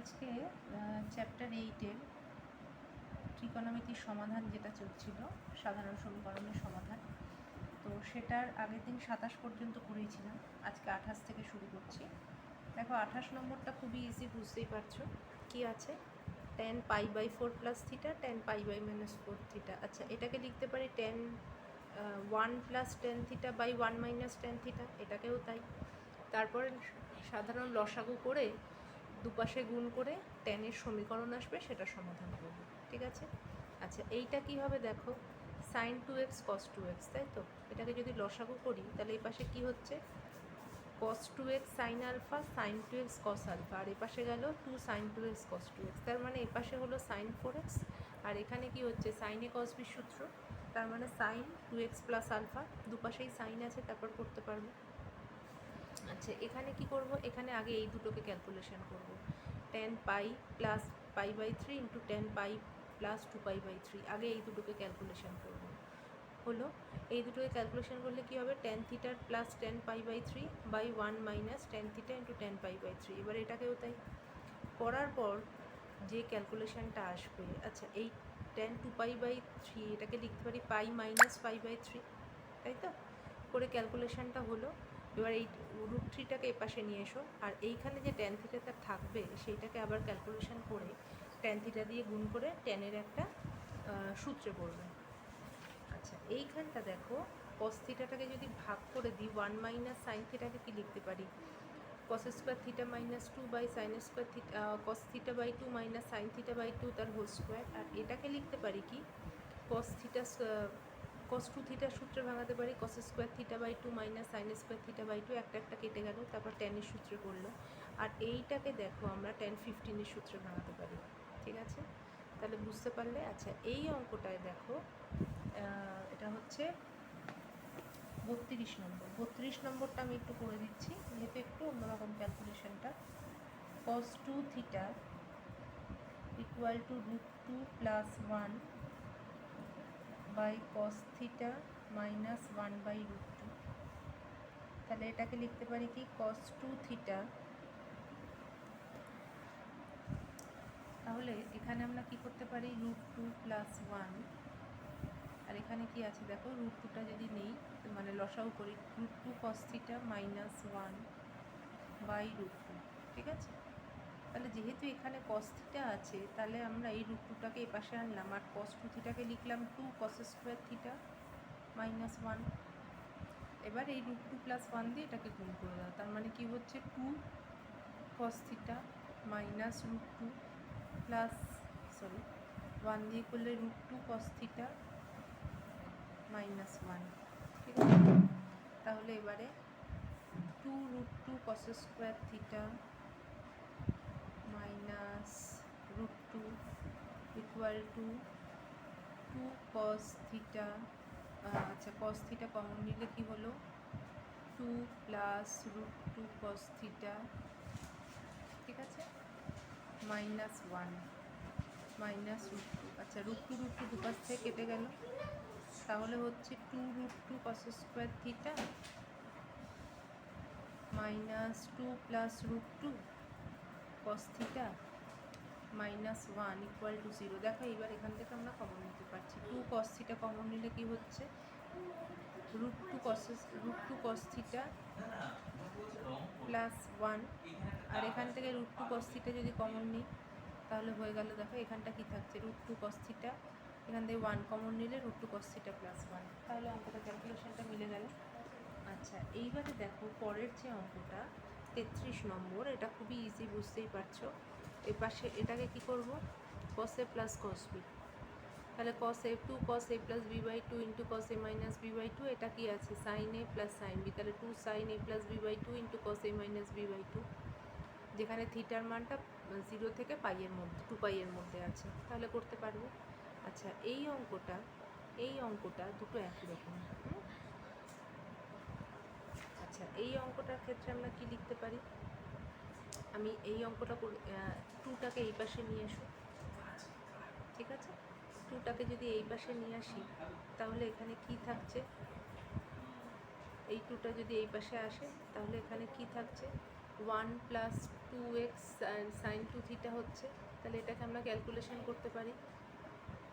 আজকে চ্যাপ্টার 8-এর ত্রিকোণমিতির সমাধান যেটা চলছিল, সাধারণ সমীকরণের সমাধান, তো সেটার আগের দিন 27 পর্যন্ত করেছিলাম। আজকে 28 থেকে শুরু করছি। দেখো 28 নম্বরটা খুবই ইজি, বুঝতেই পারছো কি আছে। tan π/4 plus theta, tan π/-4 theta. আচ্ছা, এটাকে লিখতে পারি tan 1 plus tan theta by 1 minus tan theta, এটাকেও তাই। তারপরে সাধারণ লসাগু করে দুপাশে গুণ করে ট্যানের সমীকরণ আসবে, সেটা সমাধান করব, ঠিক আছে। আচ্ছা, এইটা কি হবে দেখো, sin 2x cos 2x, তাই তো। এটাকে যদি লসাগু করি তাহলে এই পাশে কি হচ্ছে, cos 2x sin আলফা, sin 2x cos আলফা, আর এই পাশে গেল 2 sin 2x cos 2x, তার মানে এই পাশে হলো sin 4x, আর এখানে কি হচ্ছে sin a cos b সূত্র, তার মানে sin 2x প্লাস আলফা, দুপাশেই সাইন আছে, তারপর করতে পারবো। আচ্ছা, এখানে কি করব, এখানে আগে এই দুটোকে ক্যালকুলেশন করব। tan pi plus π/3 into tan pi plus 2π/3, আগে এই দুটোকে ক্যালকুলেশন করব। হলো, এই দুটোকে ক্যালকুলেশন করলে কি হবে, tan থিটার plus tan π/3 by 1 minus tan theta into tan π/3। এবার এটাকেও তাই করার পর যে ক্যালকুলেশনটা আসবে, আচ্ছা এই tan 2π/3 এটাকে লিখতে পারি পাই মাইনাস π/3, তাই তো, করে ক্যালকুলেশনটা হলো। এবার এই √3টাকে এপাশে নিয়ে এসো, আর এইখানে যে ট্যান থিটাটা থাকবে সেইটাকে আবার ক্যালকুলেশন করে ট্যান থিটা দিয়ে গুণ করে ট্যানের একটা সূত্রে পড়বে। আচ্ছা, এইখানটা দেখো, কস থিটাটাকে যদি ভাগ করে দিই 1 মাইনাস সাইন থিটাকে কি লিখতে পারি, cos square theta minus 2 by sine square theta, cos theta by 2 minus sine theta by 2 তার হোল স্কোয়ার। আর এটাকে লিখতে পারি কি, cos থিটা cos 2 থিটা সূত্রে ভাঙাতে পারি cos square theta by 2 minus sine square theta by 2, একটা একটা কেটে গেল, তারপর ট্যানের সূত্রে পড়লো। আর এইটাকে দেখো আমরা tan 15-এর সূত্রে ভাঙাতে পারি, ঠিক আছে, তাহলে বুঝতে পারলে। আচ্ছা, এই অঙ্কটায় দেখো, এটা হচ্ছে 32 নম্বর। 32 নম্বরটা আমি একটু করে দিচ্ছি, যেহেতু একটু অন্যরকম ক্যালকুলেশনটা। cos 2 theta equal to √2 plus 1 by cos theta minus 1 by √2। তাহলে এটাকে লিখতে পারি কি, cos 2 থিটা, তাহলে এখানে আমরা কি করতে পারি, √2 প্লাস 1, আর এখানে কি আছে দেখো, √2টা যদি নেই মানে লসাগু করি, √2 cos থিটা মাইনাস 1 বাই √2, ঠিক আছে। তাহলে যেহেতু এখানে cos থিটা আছে, তাহলে আমরা এই √2টাকে এই পাশে আনলাম, আর cos 2 থিটাকে লিখলাম 2 cos স্কোয়ার থিটা মাইনাস 1। এবার এই √2 প্লাস 1 দিয়ে এটাকে গুণ করে দাও, তার মানে কি হচ্ছে 2 cos থিটা মাইনাস √2 প্লাস 1 দিয়ে করলে √2 cos থিটা মাইনাস 1, ঠিক আছে। তাহলে এবারে 2 √2 cos square theta minus √2 equal to 2 cos theta, আচ্ছা cos থিটা কমন নিলে কি হলো, 2 প্লাস √2 cos থিটা, ঠিক আছে, মাইনাস 1 মাইনাস √2। আচ্ছা, √2 দুপাশ থেকে কেটে গেল, তাহলে হচ্ছে 2 √2 cos square theta minus 2 plus √2 cos theta minus 1 equal to 0। দেখো এইবার এখান থেকে আমরা কমন নিতে পারছি, 2 cos থিটা কমন নিলে কি হচ্ছে, √2 cos থিটা প্লাস 1, আর এখান থেকে √2 cos থিটা যদি কমন নিই তাহলে হয়ে গেল, দেখো এখানটা কি থাকছে, √2 cos থিটা, এখান থেকে 1 কমন নিলে √2 cos থিটা প্লাস 1, তাহলে অঙ্কটা ক্যালকুলেশনটা মিলে গেল। আচ্ছা, এইবারে দেখো পরের যে অঙ্কটা 33 নম্বর, এটা খুবই ইজি, বুঝতেই পারছো। এর পাশে এটাকে কি করব, cos a plus cos b, তাহলে cos a 2 cos a plus b by 2 into cos a minus b by 2, এটা কি আছে sin a plus sin b, তাহলে 2 sin a plus b by 2 into cos a minus b by 2, যেখানে থিটার মানটা 0 থেকে পাইয়ের মধ্যে 2 পাইয়ের মধ্যে আছে, তাহলে করতে পারবো। আচ্ছা, এই অঙ্কটা দুটো একই রকম। আচ্ছা, এই অঙ্কটার ক্ষেত্রে আমরা কি লিখতে পারি, আমি এই অঙ্কটা 2টাকে এই পাশে নিয়ে এসো, ঠিক আছে। 2টাকে যদি এই পাশে নিয়ে আসি তাহলে এখানে কি থাকছে, এই 2টা যদি এই পাশে আসে তাহলে এখানে কি থাকছে, 1 প্লাস 2x সাইন 2 থিটা হচ্ছে, তাহলে এটাকে আমরা ক্যালকুলেশন করতে পারি।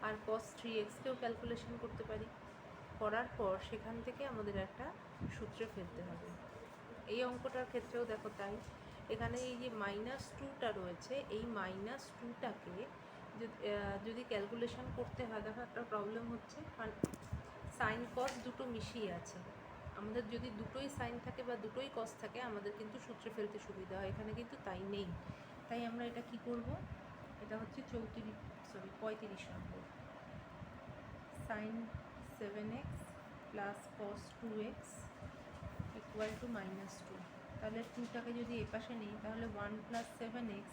আর cos 3xকেও ক্যালকুলেশন করতে পারি। করার পর সেখান থেকে আমাদের একটা সূত্রে ফেলতে হবে। এই অঙ্কটার ক্ষেত্রেও দেখো তাই, এখানে এই যে -2টা রয়েছে, এই -2টাকে যদি ক্যালকুলেশন করতে হয়, দেখো একটা প্রবলেম হচ্ছে, কারণ সাইন কস দুটো মিশিয়ে আছে। আমাদের যদি দুটোই সাইন থাকে বা দুটোই কস থাকে, আমাদের কিন্তু সূত্রে ফেলতে সুবিধা হয়। এখানে কিন্তু তাই নেই। তাই আমরা এটা কি করব, এটা হচ্ছে 35 নম্বর। Sine 7x plus cos 2x equal to -2। তাহলে 2টাকে যদি এপাশে নিই, তাহলে 1 প্লাস 7x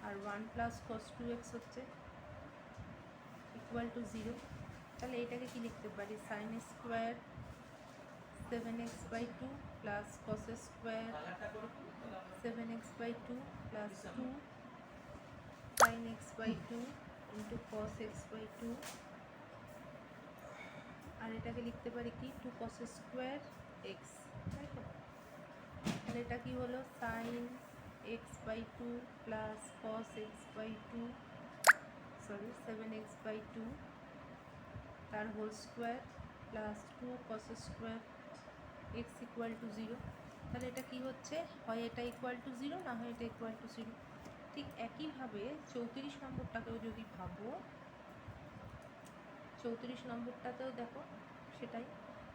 আর 1 প্লাস কস 2x হচ্ছে ইকুয়াল টু 0। তাহলে এটাকে কি লিখতে পারি, sine square 7x/2 plus cos square 7x/2 plus 2 sin x/2 into cos x/2। আর এটাকে লিখতে পারি কি 2 cos স্কোয়ার x, তাই তো? তাহলে এটা কি হলো, sin x/2 plus cos x/2 7x/2 তার whole square plus 2 cos square x equal to 0। তাহলে এটা কি হচ্ছে, হয় এটা ইকুয়াল টু 0, না হয় এটা ইকুয়াল টু 0। ঠিক একইভাবে 34 নম্বরটাকেও যদি ভাবো, 34 নম্বরটাতেও দেখো সেটাই।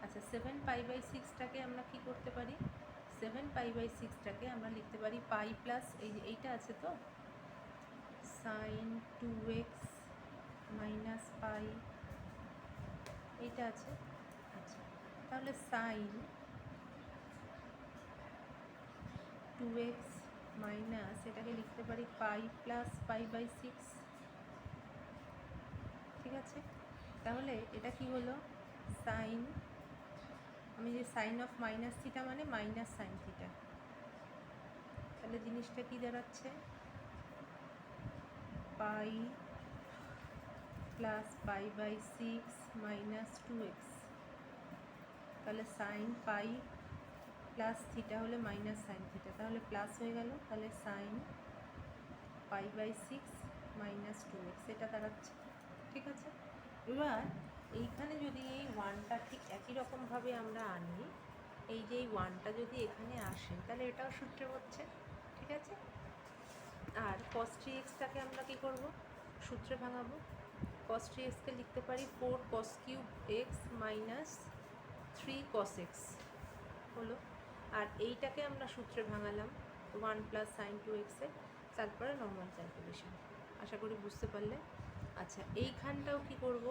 আচ্ছা, 7π/6টাকে আমরা কি করতে পারি, 7π/6টাকে আমরা লিখতে পারি পাই প্লাস এইটা আছে তো, সাইন 2x মাইনাস পাই, এইটা আছে। আচ্ছা, তাহলে সাইন 2x মাইনাস এটাকে লিখতে পারি পাই প্লাস π/6, ঠিক আছে? তাহলে এটা কি হলো, সাইন, আমি যে সাইন অফ মাইনাস থিটা মানে মাইনাস সাইন থিটা, তাহলে জিনিসটা কি দাঁড়াচ্ছে, পাই প্লাস π/6 মাইনাস 2x। তাহলে সাইন পাই প্লাস থিটা হলে মাইনাস সাইন থিটা, তাহলে প্লাস হয়ে গেল, তাহলে সাইন π/6 মাইনাস 2x এটা দাঁড়াচ্ছে, ঠিক আছে? এবার এইখানে যদি এই 1টা ঠিক একই রকমভাবে আমরা আনি, এই যে এই 1টা যদি এখানে আসে, তাহলে এটাও সূত্রে হচ্ছে, ঠিক আছে? আর cos 3xটাকে আমরা কি করব, সূত্রে ভাঙাবো। cos 3xকে লিখতে পারি 4 cos cube x minus 3 cos x হলো। আর এইটাকে আমরা সূত্রে ভাঙালাম 1 প্লাস সাইন 2x এর, তারপরে নর্মাল ক্যালকুলেশন। আশা করি বুঝতে পারলে। আচ্ছা, এইখানটাও কি করব,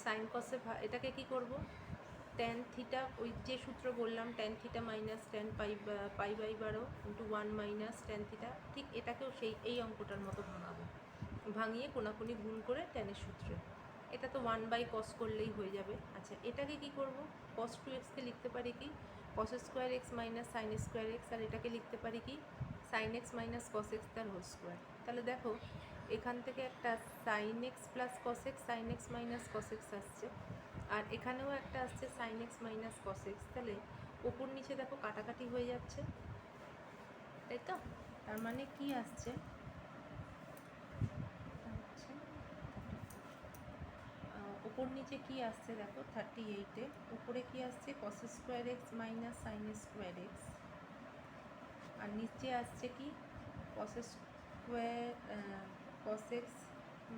সাইন কসে এটাকে কি করব, ট্যান থিটা, ওই যে সূত্র বললাম, ট্যান থিটা মাইনাস ট্যান পাই/12 ইন্টু 1 মাইনাস ট্যান থিটা, ঠিক এটাকেও সেই এই অঙ্কটার মতো ভাঙাবো। ভাঙিয়ে কোনাকুনি গুণ করে ট্যানের সূত্রে, এটা তো 1/cos করলেই হয়ে যাবে। আচ্ছা, এটাকে কি করব, cos 2xকে লিখতে পারি কি cos square x minus sine square x, আর এটাকে লিখতে পারি কি sine x minus cos x তার হোল স্কোয়ার। তাহলে দেখো এখান থেকে একটা sine x plus cos x, sine x minus cos x আসছে, আর এখানেও একটা আসছে sine x minus cos x। তাহলে ওপর নিচে দেখো কাটাকাটি হয়ে যাচ্ছে, তাই তো? তার মানে কি আসছে, উপর নিচে কি আসছে দেখো, 38-এ উপরে কি আসছে cos square x minus sine square x, আর নিচে আসছে কি cos square cos x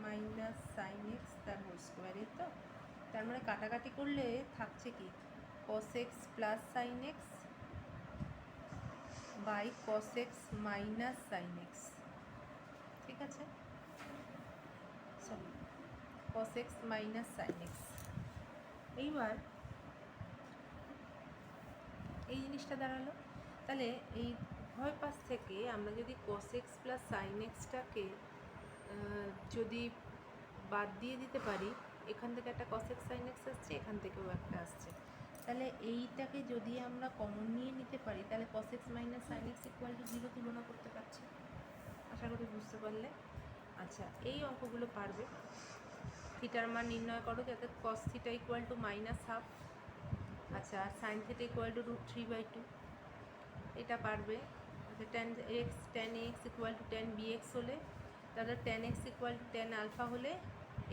minus sine x তার হোল স্কোয়ার। এই তো, তার মানে কাটাকাটি করলে থাকছে কি cos x plus sine x by cos x minus sine x, ঠিক আছে? Sorry, cos x minus sine x। এইবার এই জিনিসটা দাঁড়ালো। তাহলে এই উভয় পাশ থেকে আমরা যদি cos x প্লাস সাইন এক্সটাকে যদি বাদ দিয়ে দিতে পারি, এখান থেকে একটা cos x sin x আসছে, এখান থেকেও একটা আসছে, তাহলে এইটাকে যদি আমরা কমন নিয়ে নিতে পারি, তাহলে cos x minus sine x equal to 0 তুলনা করতে পারছি। আশা করি বুঝতে পারলে। আচ্ছা, এই অঙ্কগুলো পারবে। থিটার মান নির্ণয় করো যাতে cos থিটা ইকুয়াল টু -1/2, আচ্ছা, আর সাইন থিটা ইকুয়াল টু √3/2 এটা পারবে। আচ্ছা, tan x equal to tan bx হলে, তাহলে tan x equal to tan alpha হলে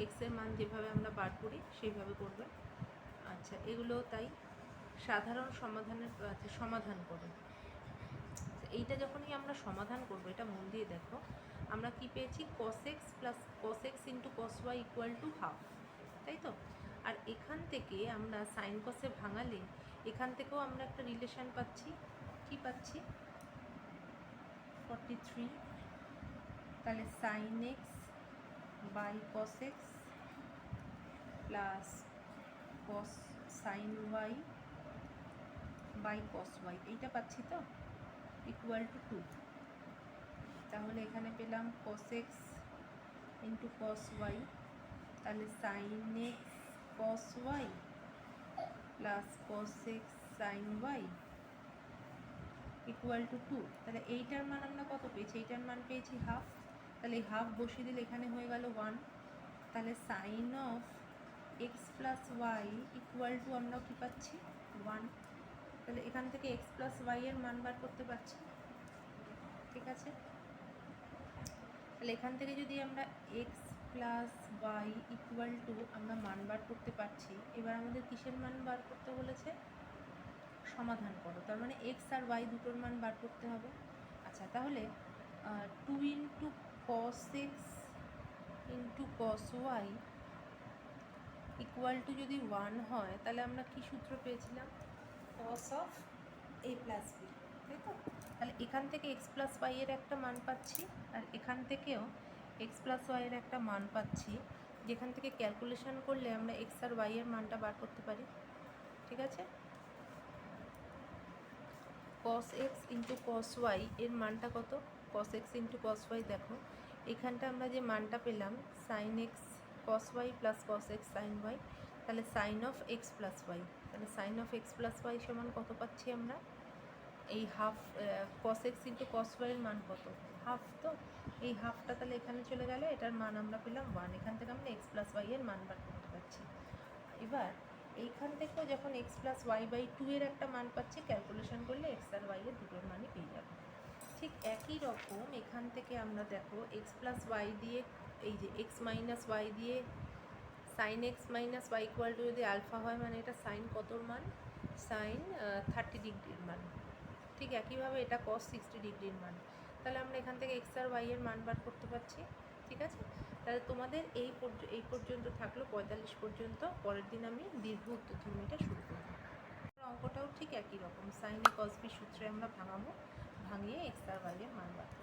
এক্সের মান যেভাবে আমরা বার করি সেইভাবে করবে। আচ্ছা, এগুলোও তাই। সাধারণ সমাধানের সমাধান করো। এইটা যখনই আমরা সমাধান করব, এটা মন দিয়ে দেখো, আমরা কি পেয়েছি, cos x plus cos x into cos y equal to half, তাই তো? আর এখান থেকে আমরা সাইন কসে ভাঙালে এখান থেকেও আমরা একটা রিলেশন পাচ্ছি। কি পাচ্ছি? 43। তাহলে sine x by cos x plus cos sine y by cos y, এইটা পাচ্ছি তো, ইকুয়াল টু 2। তাহলে এখানে পেলাম cos x into cos y, তাহলে sin x cos y plus cos x sin y equal to 2। তাহলে এইটার মান আমরা কত পেয়েছি? এইটার মান পেয়েছি হাফ। তাহলে এই হাফ বসিয়ে দিলে এখানে হয়ে গেল 1। তাহলে sine of x plus y equal to আমরা কী পাচ্ছি? 1। তাহলে এখান থেকে এক্স প্লাস ওয়াই এর মান বার করতে পারছি। ঠিক আছে, তাহলে এখান থেকে যদি আমরা x plus y equal to আমরা মান বার করতে পারছি, এবার আমাদের কিসের মান বার করতে বলেছে? সমাধান করো। তার মানে এক্স আর ওয়াই দুটোর মান বার করতে হবে। আচ্ছা, তাহলে 2 into cos x into cos y equal to যদি 1 হয়, তাহলে আমরা কি সূত্র পেয়েছিলাম? Cos of A plus B, তাই তো? তাহলে এখান থেকে এক্স প্লাস ওয়াই এর একটা মান পাচ্ছি, আর এখান থেকেও এক্স প্লাস ওয়াই এর একটা মান পাচ্ছি, যেখান থেকে ক্যালকুলেশন করলে আমরা এক্স আর ওয়াই এর মানটা বার করতে পারি। ঠিক আছে, cos x into cos y এর মানটা কত? cos x into cos y, দেখো এখানটা আমরা যে মানটা পেলাম sin x cos y plus cos x sin y, তাহলে sin of x plus y, তাহলে sin of x plus y সমান কত পাচ্ছি আমরা? এই half, cos x into cos y এর মান কত? হাফ। তো এই হাফটা তাহলে এখানে চলে গেলে এটার মান আমরা পেলাম 1। এখান থেকে আমরা x প্লাস y এর মান বার করতে পারছি। এবার এইখান থেকেও যখন x প্লাস ওয়াই বাই 2 এর একটা মান পাচ্ছি, ক্যালকুলেশন করলে x আর y এর দুটোর মানই পেয়ে যাবো। ঠিক একই রকম এখান থেকে আমরা দেখো x প্লাস ওয়াই দিয়ে, এই যে x মাইনাস ওয়াই দিয়ে sine x minus y equal to যদি আলফা হয়, মানে এটা সাইন কতর মান? সাইন 30 ডিগ্রির মান। ঠিক একইভাবে এটা cos 60 ডিগ্রির মান। তাহলে আমরা এখান থেকে x আর y এর মান বার করতে পারছি। ঠিক আছে, তাহলে তোমাদের এই পর্যন্ত থাকলো 45 পর্যন্ত। পরের দিন আমি দীর্ঘ উত্তরধর্মীটা শুরু করব। অঙ্কটাও ঠিক একই রকম, সাইনে cos b সূত্রে আমরা ভাঙাবো, ভাঙিয়ে x আর y এর মান বার করব।